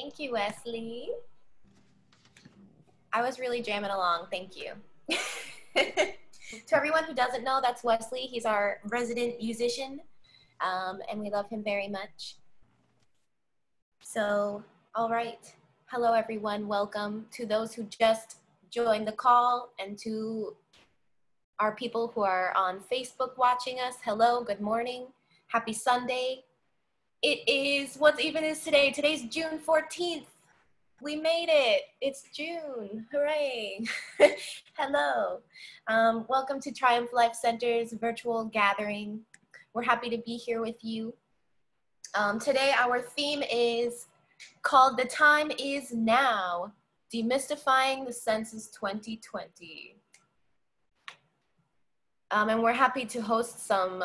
Thank you, Wesley. I was really jamming along. Thank you. To everyone who doesn't know, that's Wesley. He's our resident musician, and we love him very much. So, all right. Hello, everyone. Welcome to those who just joined the call and to our people who are on Facebook watching us. Hello, good morning. Happy Sunday. It is, what even is today? Today's June 14th. We made it. It's June. Hooray. Hello. Welcome to Triumph Life Center's virtual gathering. We're happy to be here with you. Today, our theme is called The Time Is Now, Demystifying the Census 2020. And we're happy to host some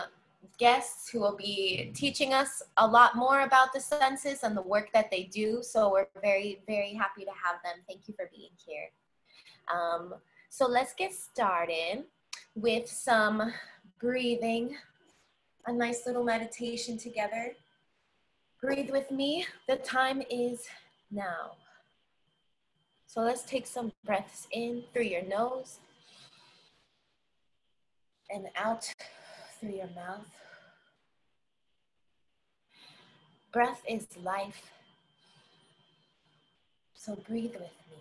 guests who will be teaching us a lot more about the census and the work that they do. So we're very, very happy to have them. Thank you for being here. So let's get started with some breathing, a nice little meditation together. Breathe with me. The time is now. So let's take some breaths in through your nose and out through your mouth. Breath is life, so breathe with me.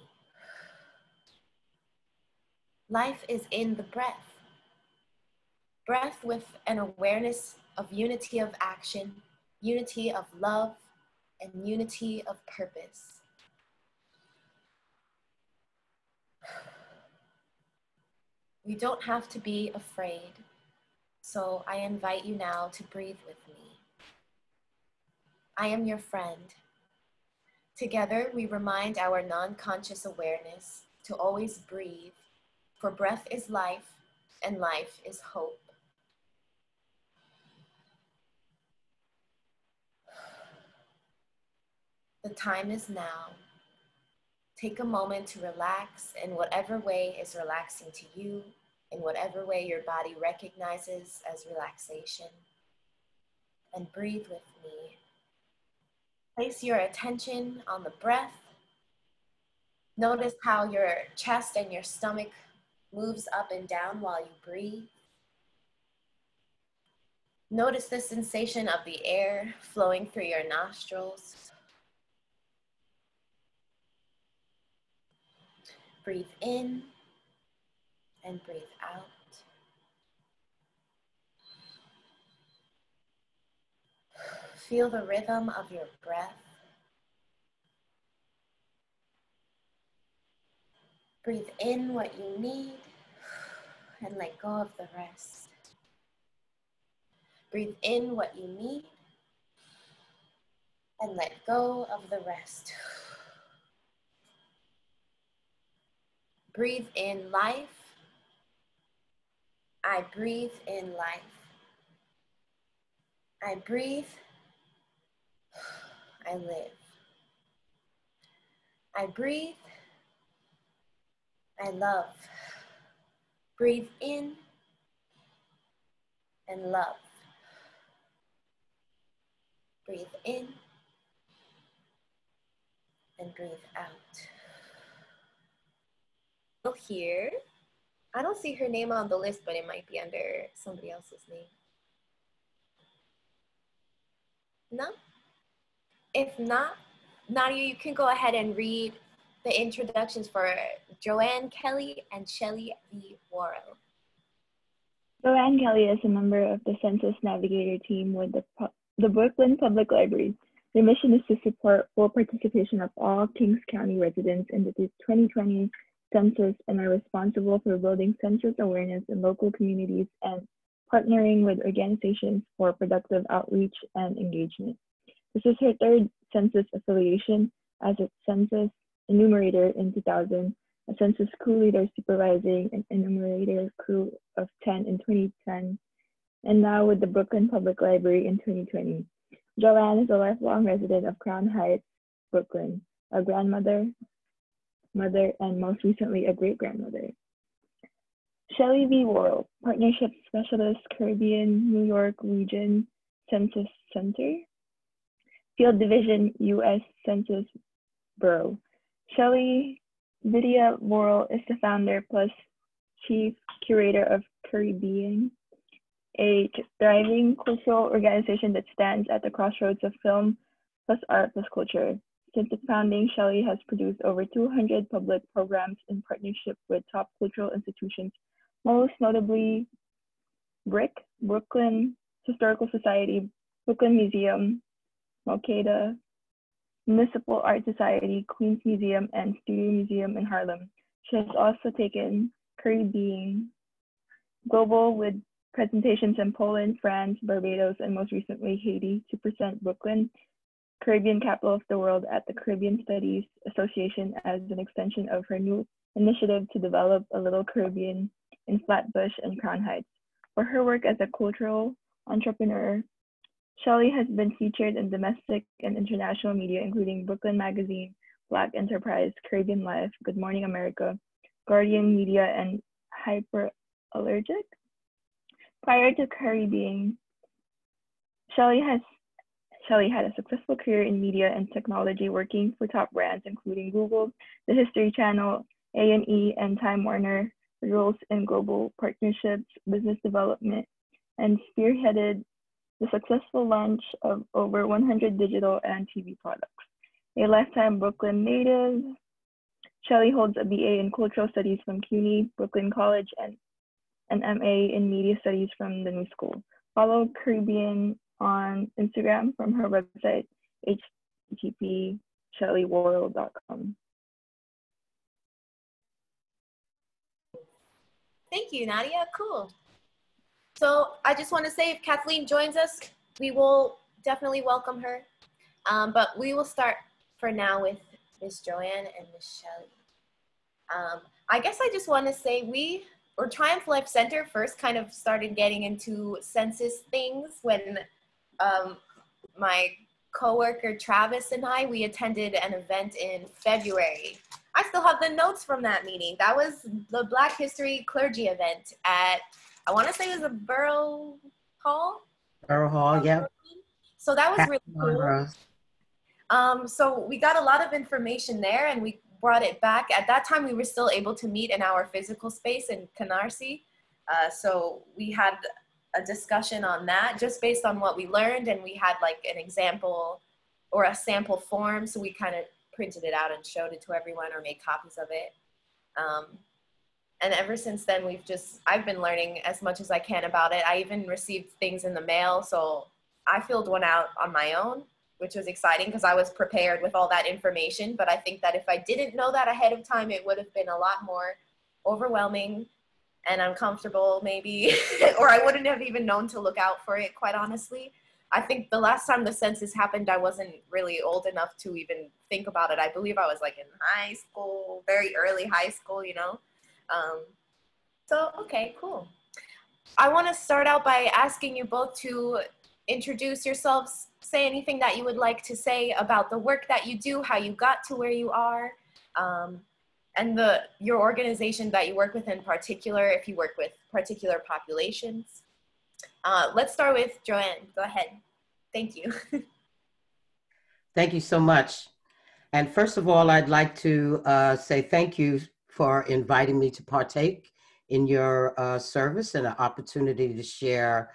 Life is in the breath. Breath with an awareness of unity of action, unity of love, and unity of purpose. You don't have to be afraid, so I invite you now to breathe with me. I am your friend. Together, we remind our non-conscious awareness to always breathe, for breath is life, and life is hope. The time is now. Take a moment to relax in whatever way is relaxing to you, in whatever way your body recognizes as relaxation, and breathe with me. Place your attention on the breath. Notice how your chest and your stomach moves up and down while you breathe. Notice the sensation of the air flowing through your nostrils. Breathe in and breathe out. Feel the rhythm of your breath. Breathe in what you need and let go of the rest. Breathe in what you need and let go of the rest. Breathe in life. I breathe in life. I breathe. I live. I breathe. I love. Breathe in and love. Breathe in and breathe out. Here, I don't see her name on the list, but it might be under somebody else's name. No? If not, Nadia, you can go ahead and read the introductions for Joanne Kelly and Shelley V. Worrell. Joanne Kelly is a member of the Census Navigator team with the Brooklyn Public Library. Their mission is to support full participation of all Kings County residents in the 2020 census and are responsible for building census awareness in local communities and partnering with organizations for productive outreach and engagement. This is her third census affiliation as a census enumerator in 2000, a census crew leader supervising an enumerator crew of 10 in 2010, and now with the Brooklyn Public Library in 2020. Joanne is a lifelong resident of Crown Heights, Brooklyn, a grandmother, mother, and most recently a great-grandmother. Shelley V. Worrell, Partnership Specialist, Caribbean, New York Region, Census Center, Field Division, U.S. Census borough. Shelley Vidya Worrell is the founder plus chief curator of Caribbean, a thriving cultural organization that stands at the crossroads of film plus art plus culture. Since its founding, Shelley has produced over 200 public programs in partnership with top cultural institutions, most notably BRIC, Brooklyn Historical Society, Brooklyn Museum, Moncada, Municipal Art Society, Queens Museum, and Studio Museum in Harlem. She has also taken Caribbean global with presentations in Poland, France, Barbados, and most recently Haiti to present Brooklyn, Caribbean capital of the world, at the Caribbean Studies Association as an extension of her new initiative to develop a little Caribbean in Flatbush and Crown Heights. For her work as a cultural entrepreneur, Shelley has been featured in domestic and international media, including Brooklyn Magazine, Black Enterprise, Caribbean Life, Good Morning America, Guardian Media, and Hyperallergic. Prior to Caribbean, Shelley had a successful career in media and technology, working for top brands including Google, the History Channel, A&E, and Time Warner, roles in global partnerships, business development, and spearheaded the successful launch of over 100 digital and TV products. A lifetime Brooklyn native, Shelley holds a BA in Cultural Studies from CUNY, Brooklyn College, and an MA in Media Studies from the New School. Follow Caribbean on Instagram from her website, http://shelleyworrell.com. Thank you, Nadia. Cool. So I just want to say, if Kathleen joins us, we will definitely welcome her. But we will start for now with Miss Joanne and Miss Shelley. I guess I just want to say Triumph Life Center first kind of started getting into census things when my coworker Travis and we attended an event in February. I still have the notes from that meeting. That was the Black History Clergy event at, I want to say it was a Borough Hall. Borough Hall, yeah. So that was really cool. So we got a lot of information there, and we brought it back. At that time, we were still able to meet in our physical space in Canarsie. So we had a discussion on that just based on what we learned, and we had like an example or a sample form. So we kind of printed it out and showed it to everyone or made copies of it. And ever since then, I've been learning as much as I can about it. I even received things in the mail. So I filled one out on my own, which was exciting because I was prepared with all that information. But I think that if I didn't know that ahead of time, it would have been a lot more overwhelming and uncomfortable maybe, or I wouldn't have even known to look out for it, quite honestly. I think the last time the census happened, I wasn't really old enough to even think about it. I believe I was like in high school, very early high school, you know? So, okay, cool. I want to start out by asking you both to introduce yourselves, say anything that you would like to say about the work that you do, how you got to where you are, and your organization that you work with in particular, if you work with particular populations. Let's start with Joanne. Go ahead. Thank you. Thank you so much. And first of all, I'd like to say thank you for inviting me to partake in your service and an opportunity to share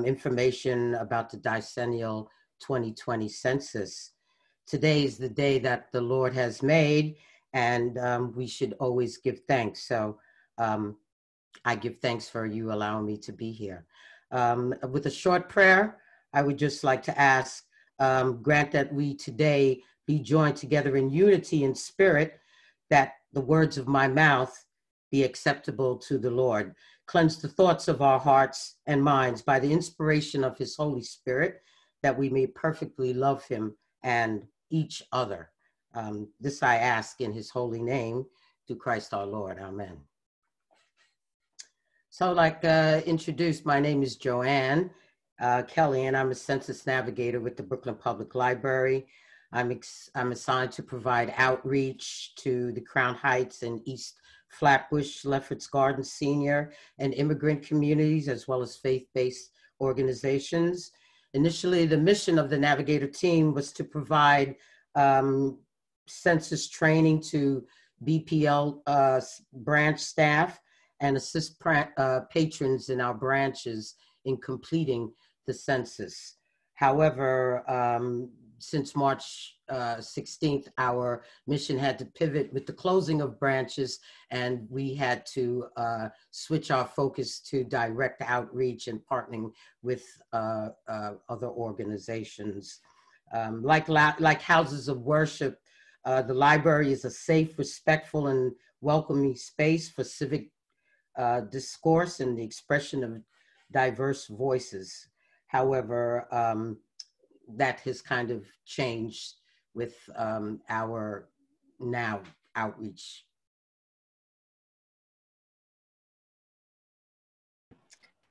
information about the decennial 2020 census. Today is the day that the Lord has made, and we should always give thanks. So I give thanks for you allowing me to be here. With a short prayer, I would just like to ask, grant that we today be joined together in unity in spirit, that the words of my mouth be acceptable to the Lord. Cleanse the thoughts of our hearts and minds by the inspiration of his Holy Spirit, that we may perfectly love him and each other. This I ask in his holy name, through Christ our Lord. Amen. So like introduced, my name is Joanne Kelly, and I'm a census navigator with the Brooklyn Public Library. I'm assigned to provide outreach to the Crown Heights and East Flatbush, Lefferts Garden senior and immigrant communities, as well as faith-based organizations. Initially, the mission of the Navigator team was to provide census training to BPL branch staff and assist patrons in our branches in completing the census. However, since March 16th, our mission had to pivot with the closing of branches, and we had to switch our focus to direct outreach and partnering with other organizations. Like houses of worship, the library is a safe, respectful, and welcoming space for civic discourse and the expression of diverse voices. However, that has kind of changed with our now outreach.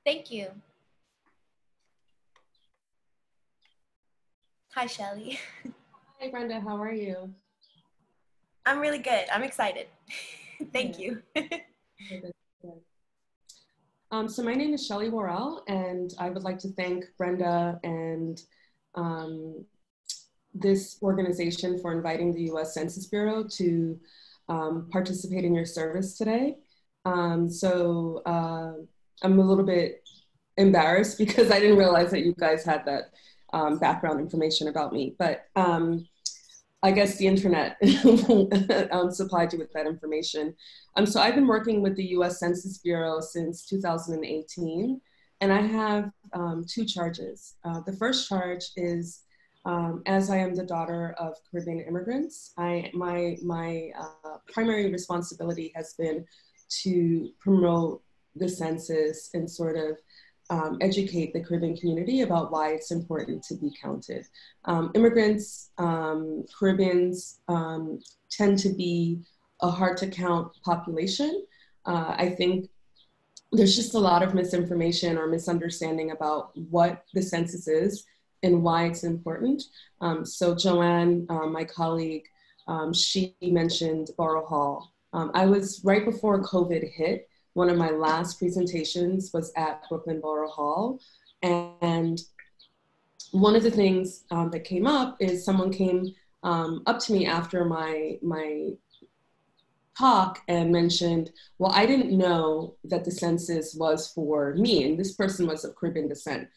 Thank you. Hi, Shelly. Hi, Brenda. How are you? I'm really good. I'm excited. Thank you. So my name is Shelly Worrell, and I would like to thank Brenda and this organization for inviting the U.S. Census Bureau to participate in your service today. I'm a little bit embarrassed because I didn't realize that you guys had that background information about me, but I guess the internet supplied you with that information. So I've been working with the U.S. Census Bureau since 2018, and I have two charges. The first charge is, as I am the daughter of Caribbean immigrants, my primary responsibility has been to promote the census and sort of educate the Caribbean community about why it's important to be counted. Immigrants, Caribbeans tend to be a hard to count population. I think there's just a lot of misinformation or misunderstanding about what the census is and why it's important. So Joanne, my colleague, she mentioned Borough Hall. I was right before COVID hit. One of my last presentations was at Brooklyn Borough Hall. And one of the things that came up is someone came up to me after my talk and mentioned, well, I didn't know that the census was for me. And this person was of Caribbean descent,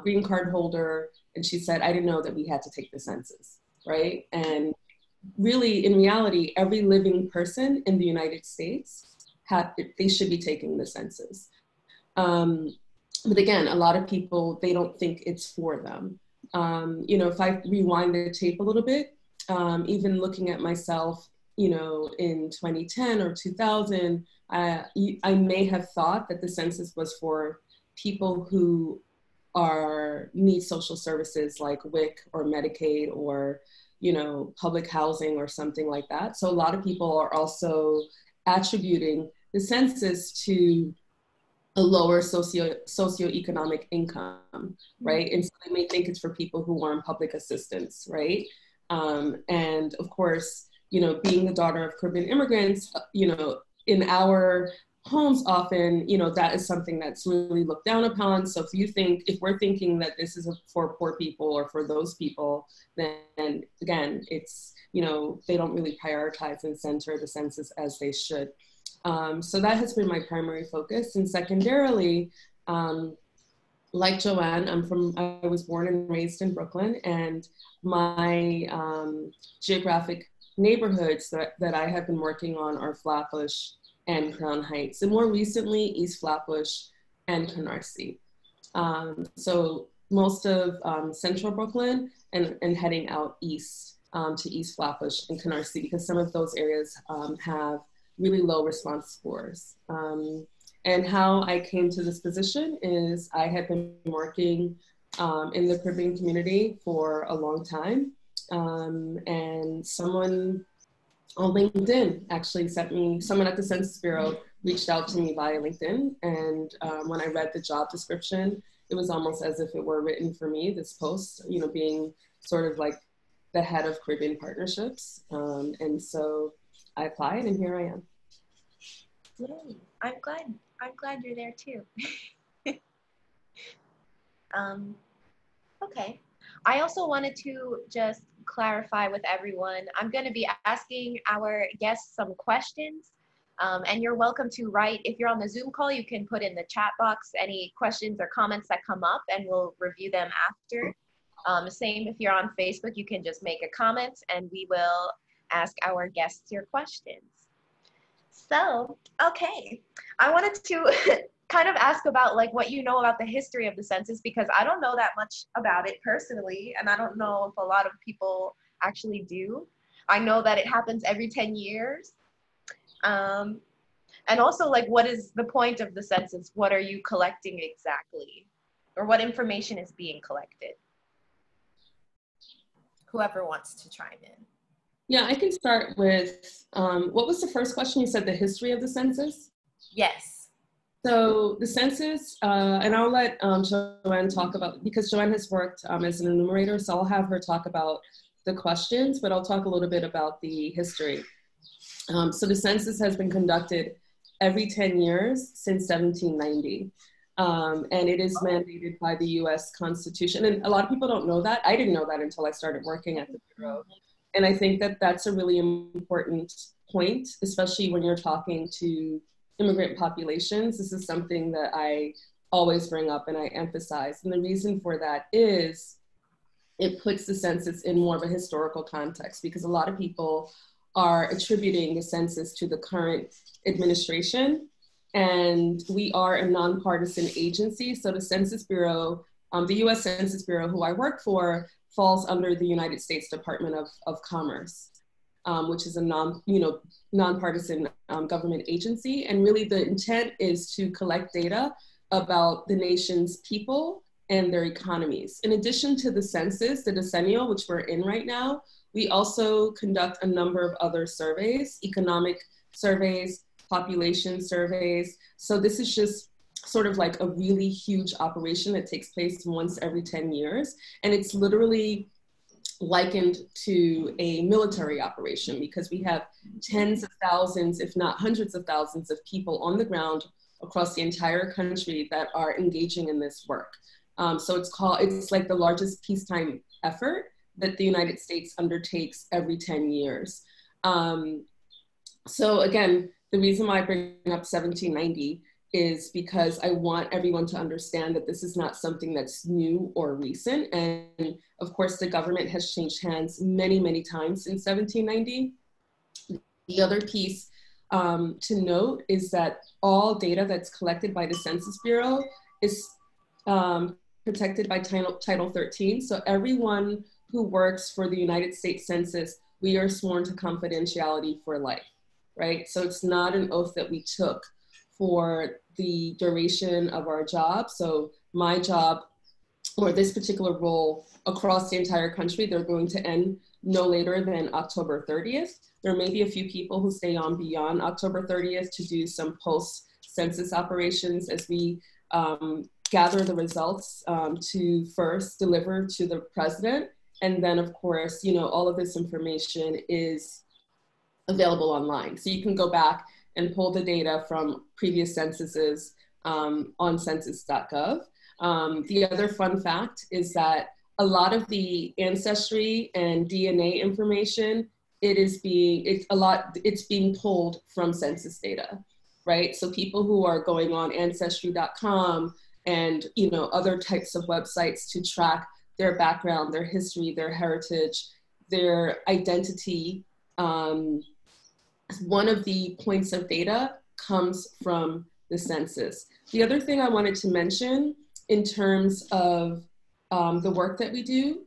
green card holder. And she said, I didn't know that we had to take the census, right? And really, in reality, every living person in the United States, they should be taking the census. But again, a lot of people, they don't think it's for them. If I rewind the tape a little bit, even looking at myself, in 2010 or 2000, I may have thought that the census was for people who need social services like WIC or Medicaid or, public housing or something like that. So a lot of people are also attributing the census to a lower socioeconomic income, right? And so they may think it's for people who are on public assistance, right? And of course, being the daughter of Caribbean immigrants, in our homes often, that is something that's really looked down upon. So if we're thinking that this is for poor people or for those people, then again, it's, they don't really prioritize and center the census as they should. So that has been my primary focus. And secondarily, like Joanne, I was born and raised in Brooklyn, and my geographic neighborhoods that I have been working on are Flatbush and Crown Heights, and more recently, East Flatbush and Canarsie. So most of central Brooklyn and heading out east to East Flatbush and Canarsie, because some of those areas have really low response scores. And how I came to this position is I had been working in the Caribbean community for a long time. And someone on LinkedIn actually someone at the Census Bureau reached out to me via LinkedIn. And when I read the job description, it was almost as if it were written for me, this post, being sort of like the head of Caribbean partnerships. And so I applied and here I am. Yay. I'm glad you're there too. Okay. I also wanted to just clarify with everyone, I'm going to be asking our guests some questions. And you're welcome to write. If you're on the Zoom call, you can put in the chat box any questions or comments that come up, and we'll review them after. Same if you're on Facebook, you can just make a comment and we will ask our guests your questions. So, okay, I wanted to kind of ask about like what you know about the history of the census, because I don't know that much about it personally, and I don't know if a lot of people actually do. I know that it happens every 10 years. And also, like, what is the point of the census? What are you collecting exactly? Or what information is being collected? Whoever wants to chime in. Yeah, I can start with, what was the first question? You said the history of the census? Yes. So the census, and I'll let Joanne talk about, because Joanne has worked as an enumerator, so I'll have her talk about the questions, but I'll talk a little bit about the history. So the census has been conducted every 10 years since 1790. And it is mandated by the US Constitution. And a lot of people don't know that. I didn't know that until I started working at the Bureau. And I think that that's a really important point, especially when you're talking to immigrant populations. This is something that I always bring up and I emphasize. And the reason for that is it puts the census in more of a historical context, because a lot of people are attributing the census to the current administration. And we are a nonpartisan agency. So the Census Bureau, the US Census Bureau, who I work for, falls under the United States Department of Commerce, which is a nonpartisan government agency. And really the intent is to collect data about the nation's people and their economies. In addition to the census, the decennial, which we're in right now, we also conduct a number of other surveys, economic surveys, population surveys. So this is just sort of like a really huge operation that takes place once every 10 years. And it's literally likened to a military operation, because we have tens of thousands, if not hundreds of thousands of people on the ground across the entire country that are engaging in this work. So it's like the largest peacetime effort that the United States undertakes every 10 years. So again, the reason why I bring up 1790 is because I want everyone to understand that this is not something that's new or recent. And of course, the government has changed hands many, many times since 1790. The other piece to note is that all data that's collected by the Census Bureau is protected by Title 13. So everyone who works for the United States Census, we are sworn to confidentiality for life, right? So it's not an oath that we took for the duration of our job. So my job, or this particular role across the entire country, they're going to end no later than October 30th. There may be a few people who stay on beyond October 30th to do some post-census operations as we gather the results to first deliver to the president. And then of course, all of this information is available online. So you can go back and pull the data from previous censuses on census.gov. The other fun fact is that a lot of the ancestry and DNA information, it's being pulled from census data, right? So people who are going on ancestry.com and other types of websites to track their background, their history, their heritage, their identity, one of the points of data comes from the census. The other thing I wanted to mention in terms of the work that we do,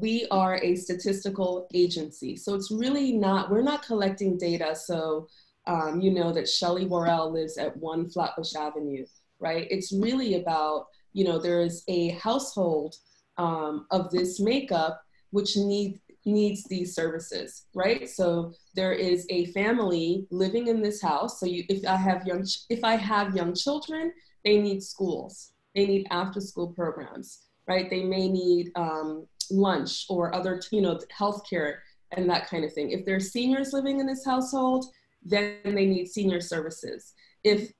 we are a statistical agency. So it's really we're not collecting data so that Shelley Worrell lives at 1 Flatbush Avenue, right? It's really about, there is a household of this makeup which needs these services, right? So there is a family living in this house. So if I have young children, they need schools, they need after-school programs, right? They may need lunch or other, healthcare and that kind of thing. If there's seniors living in this household, then they need senior services. If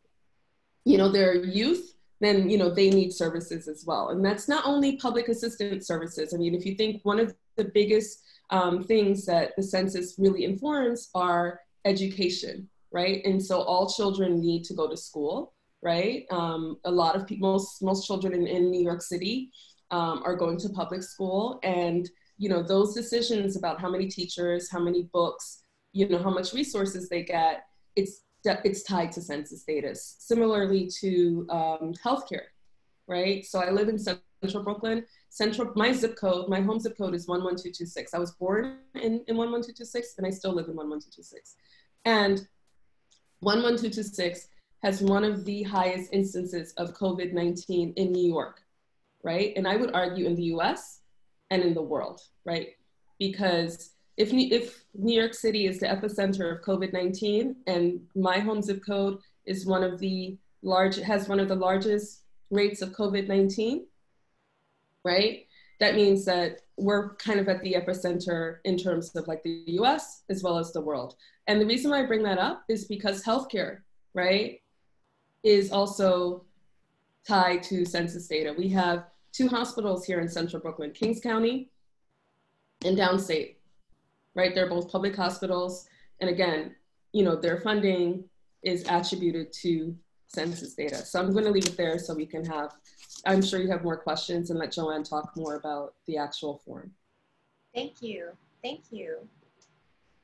they're youth, then they need services as well. And that's not only public assistance services. I mean, if you think one of the biggest things that the census really informs are education, right? And so all children need to go to school, right? A lot of people, most children in New York City are going to public school, and those decisions about how many teachers, how many books, how much resources they get, it's tied to census data. Similarly to healthcare, right? So I live in Central Brooklyn. My zip code, my home zip code is 11226. I was born in 11226, and I still live in 11226. And 11226 has one of the highest instances of COVID-19 in New York, right? And I would argue in the US and in the world, right? Because if New York City is the epicenter of COVID-19 and my home zip code is has one of the largest rates of COVID-19, right? That means that we're kind of at the epicenter in terms of like the US as well as the world. And the reason why I bring that up is because healthcare, right, is also tied to census data. We have 2 hospitals here in Central Brooklyn, Kings County and Downstate, right? They're both public hospitals. And again, their funding is attributed to census data. So I'm going to leave it there so we can I'm sure you have more questions, and let Joanne talk more about the actual form. Thank you. Thank you.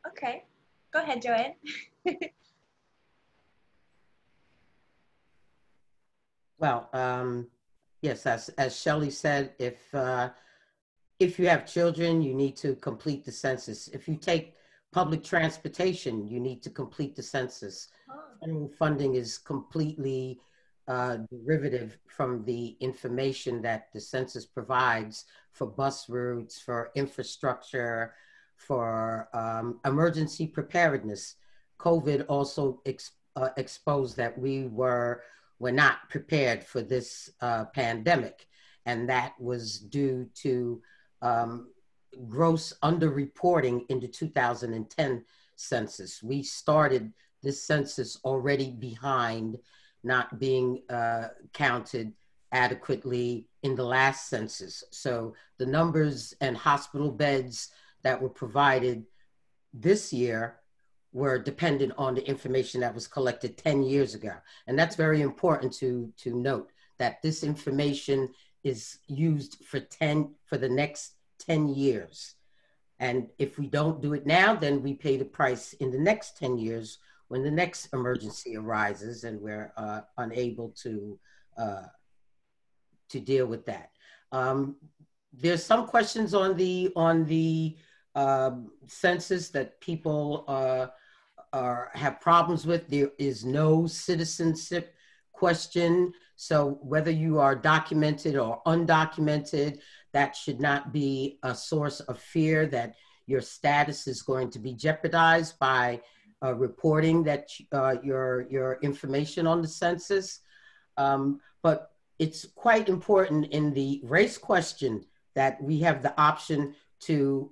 Okay. Go ahead, Joanne. Well, yes, as Shelley said, if you have children, you need to complete the census. If you take public transportation, you need to complete the census. Federal funding is completely derivative from the information that the census provides for bus routes, for infrastructure, for emergency preparedness. COVID also exposed that we were not prepared for this pandemic, and that was due to gross underreporting in the 2010 census. We started this census already behind, not being counted adequately in the last census. So the numbers and hospital beds that were provided this year were dependent on the information that was collected 10 years ago. And that's very important to note, that this information is used for the next 10 years. And if we don't do it now, then we pay the price in the next 10 years when the next emergency arises and we're unable to deal with that. There's some questions on the census that people have problems with. There is no citizenship question. So whether you are documented or undocumented, that should not be a source of fear that your status is going to be jeopardized by reporting that your information on the census. But it's quite important in the race question that we have the option to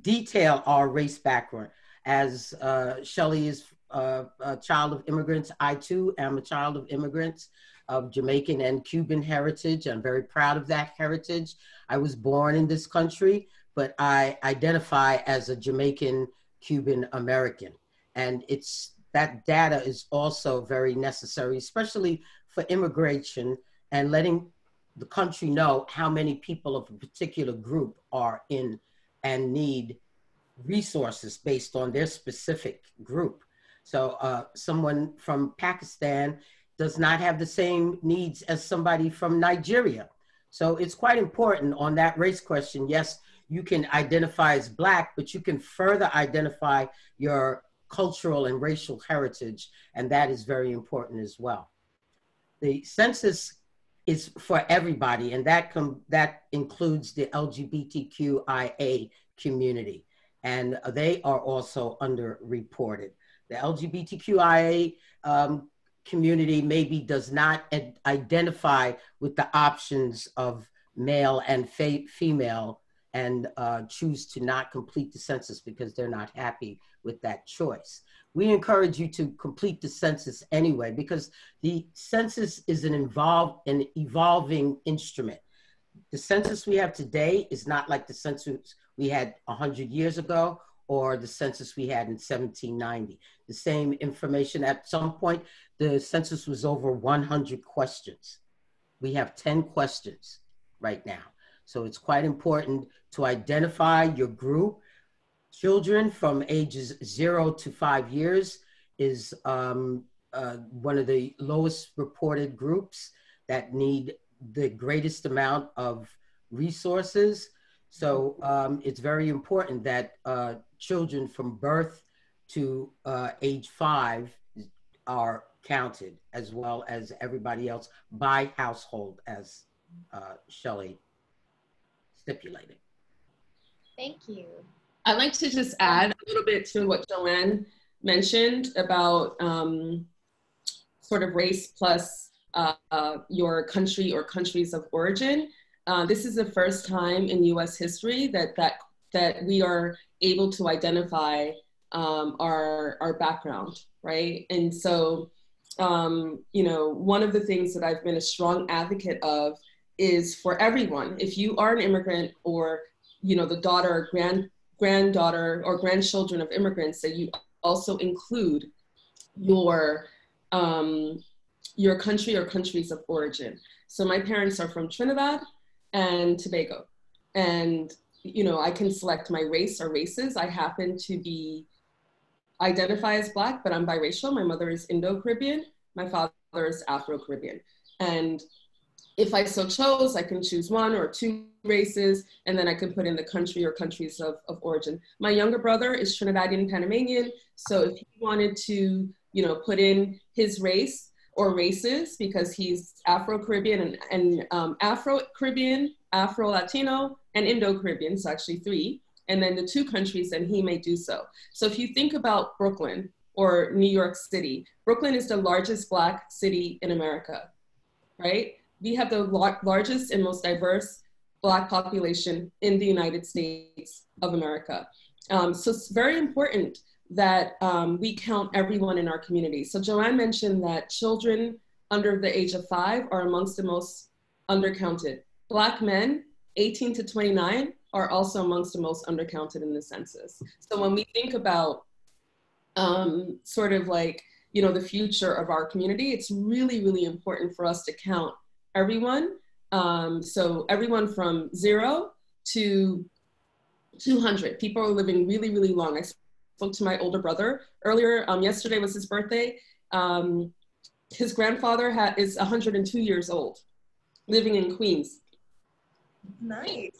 detail our race background. As Shelley is a child of immigrants, I too am a child of immigrants of Jamaican and Cuban heritage. I'm very proud of that heritage. I was born in this country, but I identify as a Jamaican Cuban American. And that data is also very necessary, especially for immigration and letting the country know how many people of a particular group are in and need resources based on their specific group. So someone from Pakistan does not have the same needs as somebody from Nigeria. So it's quite important on that race question. Yes, you can identify as Black, but you can further identify your cultural and racial heritage, and that is very important as well. The census is for everybody, and that includes the LGBTQIA community, and they are also underreported. The LGBTQIA community maybe does not identify with the options of male and female and choose to not complete the census because they're not happy with that choice. We encourage you to complete the census anyway, because the census is an evolving instrument. The census we have today is not like the census we had 100 years ago or the census we had in 1790. The same information. At some point, the census was over 100 questions. We have 10 questions right now. So it's quite important to identify your group. Children from ages 0 to 5 years is one of the lowest reported groups that need the greatest amount of resources. So it's very important that children from birth to age 5 are counted, as well as everybody else by household, as Shelley stipulated. Thank you. I'd like to just add a little bit to what Joanne mentioned about sort of race plus your country or countries of origin. This is the first time in US history that we are able to identify our background, right? And so, you know, one of the things that I've been a strong advocate of is for everyone. If you are an immigrant or, you know, the daughter, granddaughter, or grandchildren of immigrants, that you also include your country or countries of origin. So my parents are from Trinidad and Tobago. And, you know, I can select my race or races. I happen to identify as Black, but I'm biracial. My mother is Indo-Caribbean. My father is Afro-Caribbean. And if I so chose, I can choose 1 or 2 races, and then I can put in the country or countries of origin. My younger brother is Trinidadian Panamanian. So if he wanted to, you know, put in his race or races, because he's Afro-Caribbean and Afro-Caribbean, Afro-Latino, and Indo-Caribbean, so actually 3, and then the 2 countries, then he may do so. So if you think about Brooklyn or New York City, Brooklyn is the largest Black city in America, right? We have the largest and most diverse Black population in the United States of America. So it's very important that we count everyone in our community. So Joanne mentioned that children under the age of 5 are amongst the most undercounted. Black men, 18 to 29, are also amongst the most undercounted in the census. So when we think about sort of like, you know, the future of our community, it's really, really important for us to count everyone. So everyone from 0 to 200. People are living really, really long. I spoke to my older brother earlier. Yesterday was his birthday. His grandfather is 102 years old, living in Queens. Nice.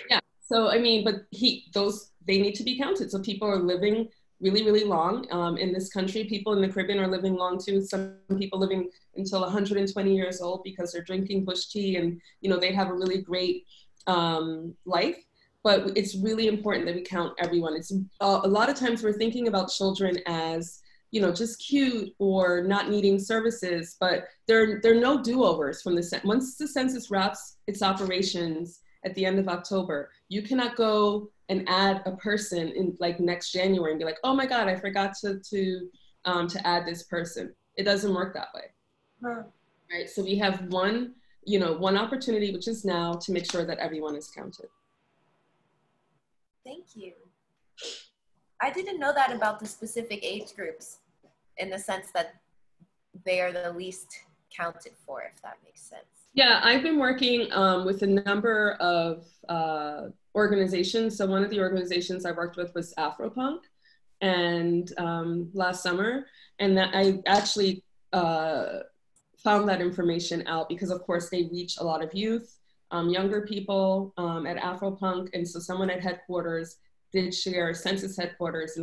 Yeah. So I mean, but they need to be counted. So people are living really, really long in this country. People in the Caribbean are living long too. Some people living until 120 years old because they're drinking bush tea, and you know, they have a really great life. But it's really important that we count everyone. It's a lot of times we're thinking about children as, you know, just cute or not needing services, but there are no do-overs from once the census wraps its operations at the end of October. You cannot go and add a person in like next January and be like, oh my God, I forgot to add this person. It doesn't work that way. Huh. Right. So we have one opportunity, which is now, to make sure that everyone is counted. Thank you. I didn't know that about the specific age groups, in the sense that they are the least counted for, if that makes sense. Yeah, I've been working with a number of organizations. So one of the organizations I worked with was Afropunk, and last summer, and that I actually found that information out because, of course, they reach a lot of youth, younger people at Afropunk, and so someone at headquarters did share census headquarters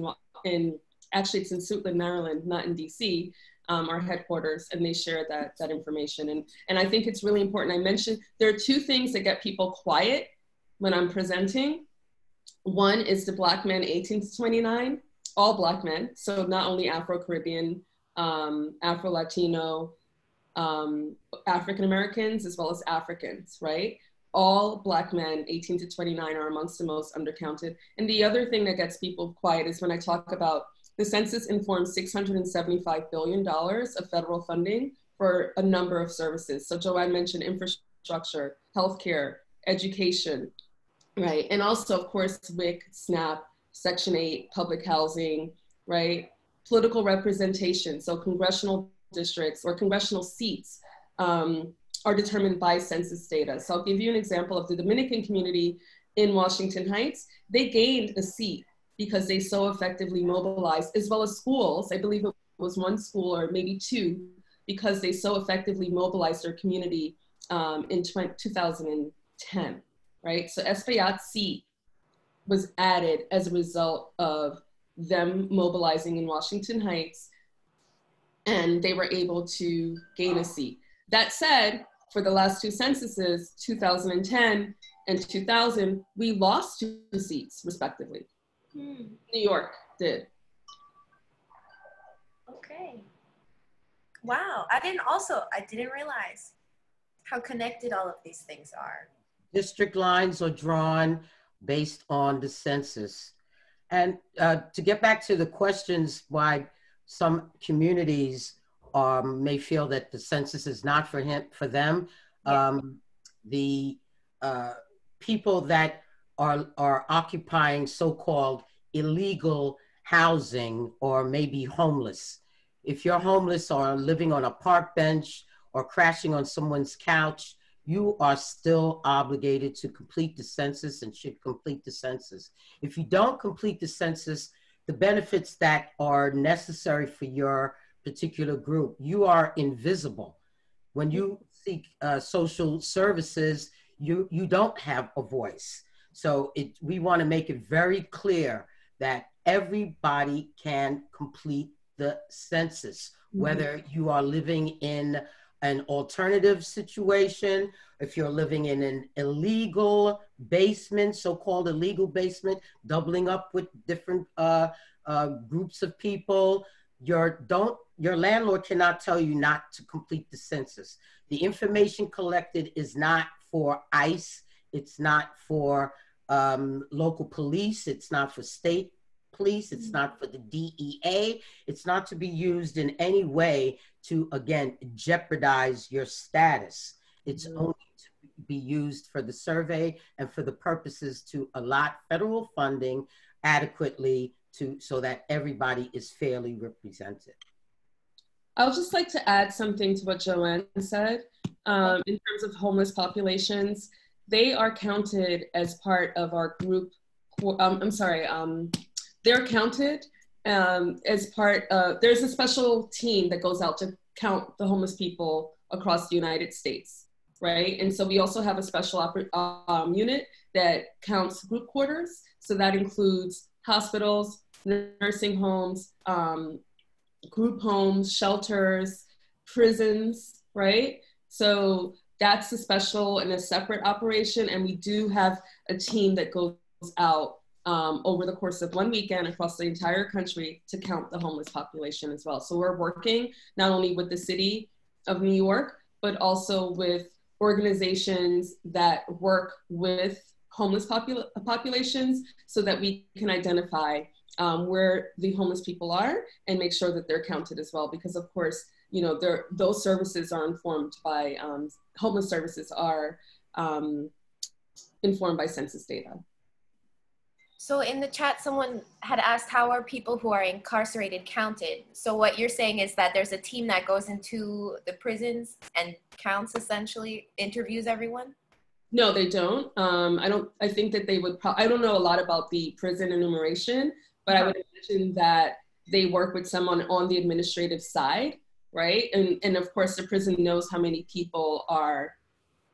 actually it's in Suitland, Maryland, not in DC. Our headquarters, and they shared that information. And I think it's really important. I mentioned there are 2 things that get people quiet when I'm presenting. One is the Black men 18 to 29, all Black men. So not only Afro-Caribbean, Afro-Latino, African-Americans, as well as Africans, right? All Black men 18 to 29 are amongst the most undercounted. And the other thing that gets people quiet is when I talk about the census informs $675 billion of federal funding for a number of services. So Joanne mentioned infrastructure, healthcare, education, right? And also, of course, WIC, SNAP, Section 8, public housing, right? Political representation, so congressional districts or congressional seats are determined by census data. So I'll give you an example of the Dominican community in Washington Heights. They gained a seat because they so effectively mobilized, as well as schools. I believe it was one school or maybe two, because they so effectively mobilized their community in 2010, right? So Espaillat's seat was added as a result of them mobilizing in Washington Heights, and they were able to gain a seat. That said, for the last two censuses, 2010 and 2000, we lost 2 seats respectively. New York did. Okay. Wow, I didn't realize how connected all of these things are. District lines are drawn based on the census. And to get back to the questions why some communities may feel that the census is not for them, the people that are occupying so-called illegal housing or maybe homeless. If you're homeless or living on a park bench or crashing on someone's couch, you are still obligated to complete the census and should complete the census. If you don't complete the census, the benefits that are necessary for your particular group, you are invisible. When you seek social services, you don't have a voice. So we want to make it very clear that everybody can complete the census, whether you are living in an alternative situation, if you're living in an illegal basement, so-called illegal basement, doubling up with different groups of people, your landlord cannot tell you not to complete the census. The information collected is not for ICE, it's not for local police, it's not for state police, it's not for the DEA, it's not to be used in any way to, again, jeopardize your status. It's only to be used for the survey and for the purposes to allot federal funding adequately so that everybody is fairly represented. I would just like to add something to what Joanne said. In terms of homeless populations, they are counted as part of our group, they're counted as part of, there's a special team that goes out to count the homeless people across the United States, right? And so we also have a special unit that counts group quarters. So that includes hospitals, nursing homes, group homes, shelters, prisons, right? So that's a special and a separate operation. And we do have a team that goes out over the course of one weekend across the entire country to count the homeless population as well. So we're working not only with the city of New York, but also with organizations that work with homeless populations so that we can identify where the homeless people are and make sure that they're counted as well. Because of course, you know, those services are informed by, homeless services are informed by census data. So in the chat, someone had asked, how are people who are incarcerated counted? So what you're saying is that there's a team that goes into the prisons and counts, essentially, interviews everyone? No, they don't. I think that they would, I don't know a lot about the prison enumeration, but I would imagine that they work with someone on the administrative side, right? And of course, the prison knows how many people are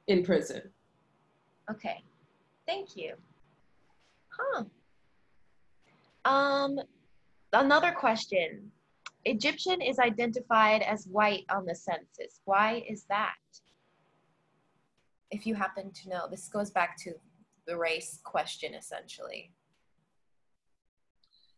in prison. Okay, thank you. Huh. Another question. Egyptian is identified as white on the census. Why is that? If you happen to know, this goes back to the race question, essentially.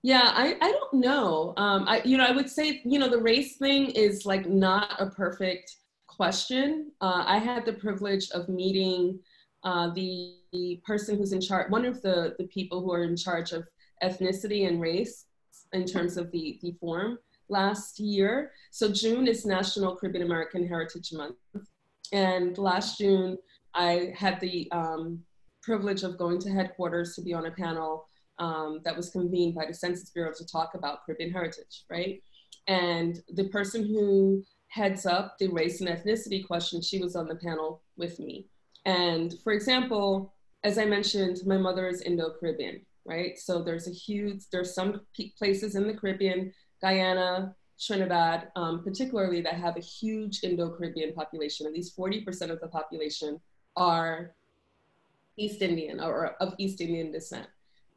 Yeah, I don't know. I would say, the race thing is like not a perfect question. I had the privilege of meeting the person who's in charge, one of the people who are in charge of ethnicity and race in terms of the form last year. So June is National Caribbean American Heritage Month. And last June, I had the privilege of going to headquarters to be on a panel that was convened by the Census Bureau to talk about Caribbean heritage, right? And the person who heads up the race and ethnicity question, she was on the panel with me. And for example, as I mentioned, my mother is Indo-Caribbean, right? So there's some places in the Caribbean, Guyana, Trinidad, particularly, that have a huge Indo-Caribbean population. At least 40% of the population are East Indian or of East Indian descent.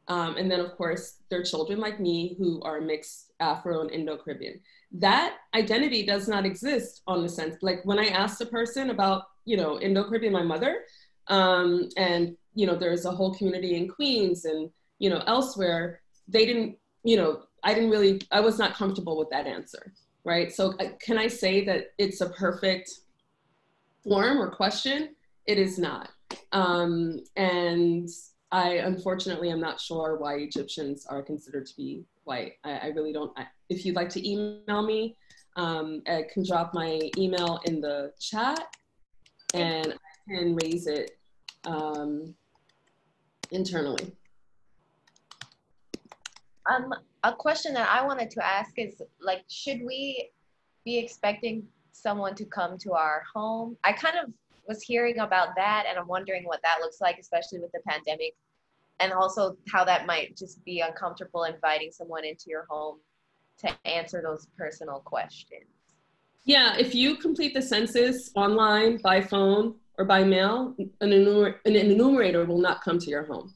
And then of course, there are children like me who are mixed Afro and Indo-Caribbean. That identity does not exist on the census. Like when I asked a person about, Indo-Caribbean, my mother, and, there's a whole community in Queens and, elsewhere, they didn't, I was not comfortable with that answer, right? So can I say that it's a perfect form or question? It is not. And I unfortunately am not sure why Egyptians are considered to be white. I really don't. If you'd like to email me, I can drop my email in the chat and I can raise it internally. A question that I wanted to ask is, like, should we be expecting someone to come to our home? I kind of was hearing about that, and I'm wondering what that looks like, especially with the pandemic, and also how that might just be uncomfortable inviting someone into your home to answer those personal questions. Yeah, if you complete the census online, by phone, or by mail, an enumerator will not come to your home.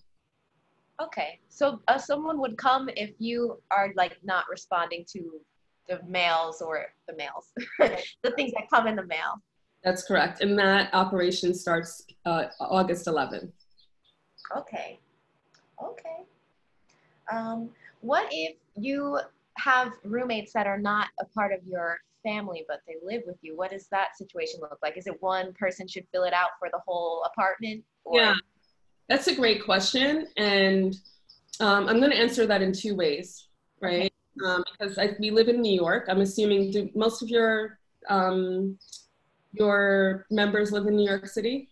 Okay, so someone would come if you are like not responding to the mails, the things that come in the mail. That's correct, and that operation starts August 11th. Okay. What if you have roommates that are not a part of your family, but they live with you? What does that situation look like? Is it one person should fill it out for the whole apartment? Or? Yeah, that's a great question. And I'm going to answer that in two ways, right? Okay. Because we live in New York. I'm assuming, do most of your members live in New York City?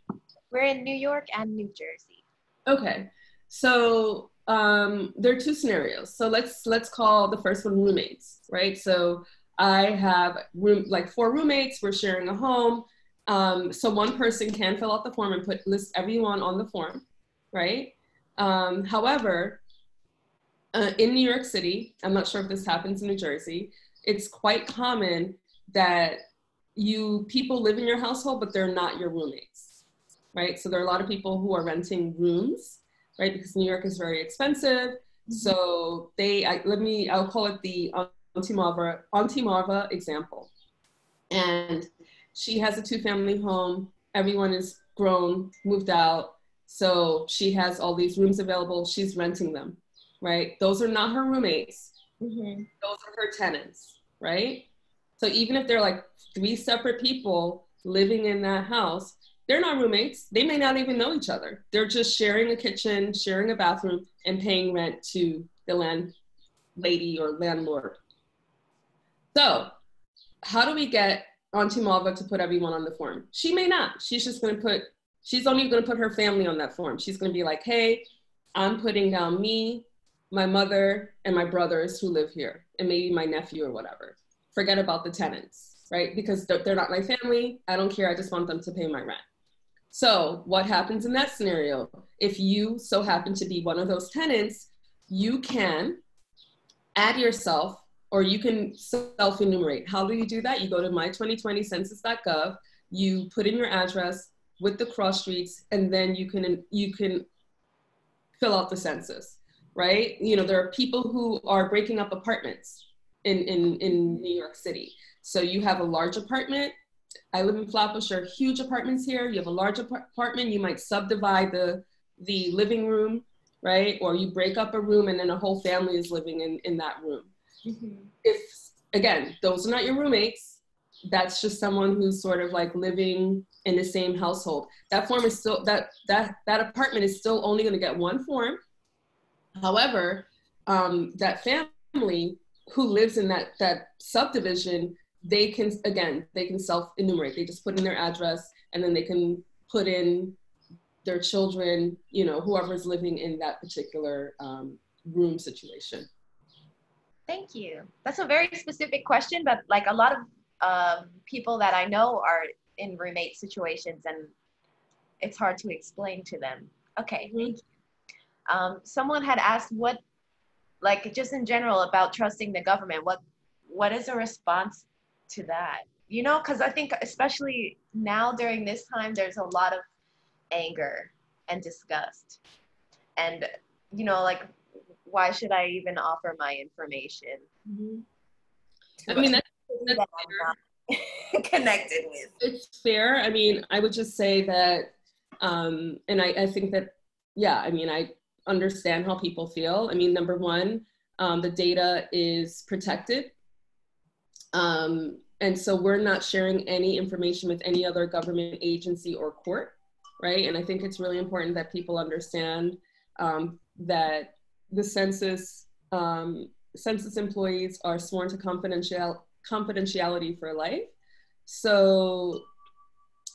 We're in New York and New Jersey. Okay. So there are two scenarios. So let's call the first one roommates, right? So I have four roommates. We're sharing a home. So one person can fill out the form and list everyone on the form, right? However, in New York City, I'm not sure if this happens in New Jersey, it's quite common that people live in your household, but they're not your roommates, right? So there are a lot of people who are renting rooms, right? Because New York is very expensive. So I'll call it the Auntie Marva example. And she has a 2-family home. Everyone is grown, moved out. So she has all these rooms available. She's renting them, right? Those are not her roommates. Mm-hmm. Those are her tenants, right? So even if they're like 3 separate people living in that house, they're not roommates. They may not even know each other. They're just sharing a kitchen, sharing a bathroom, and paying rent to the landlady or landlord. So how do we get Auntie Malva to put everyone on the form? She may not. She's only going to put her family on that form. She's going to be like, hey, I'm putting down me, my mother, and my brothers who live here, and maybe my nephew or whatever. Forget about the tenants, right? Because they're not my family. I don't care. I just want them to pay my rent. So what happens in that scenario? If you so happen to be one of those tenants, you can add yourself, or you can self-enumerate. How do you do that? You go to my2020census.gov, you put in your address with the cross streets, and then you can fill out the census, right? There are people who are breaking up apartments in New York City. So you have a large apartment. I live in Flatbush, there are huge apartments here. You have a large apartment, you might subdivide the living room, right? Or you break up a room and then a whole family is living in that room. Mm-hmm. If, again, those are not your roommates, that's just someone who's sort of like living in the same household. That form is still, that apartment is still only gonna get one form. However, that family who lives in that subdivision, they can self-enumerate. They just put in their address, and then they can put in their children, you know, whoever's living in that particular room situation. Thank you. That's a very specific question, but like a lot of people that I know are in roommate situations and it's hard to explain to them. Okay, thank you. Someone had asked what, like just in general about trusting the government, what is a response to that? You know, because I think especially now during this time, there's a lot of anger and disgust. And, you know, like, why should I even offer my information? I mean, that's that I'm not connected with. It's fair. I mean, I would just say that, and I think that, yeah, I mean, I understand how people feel. I mean, number one, the data is protected. And so we're not sharing any information with any other government agency or court, right? And I think it's really important that people understand that the census employees are sworn to confidentiality for life. So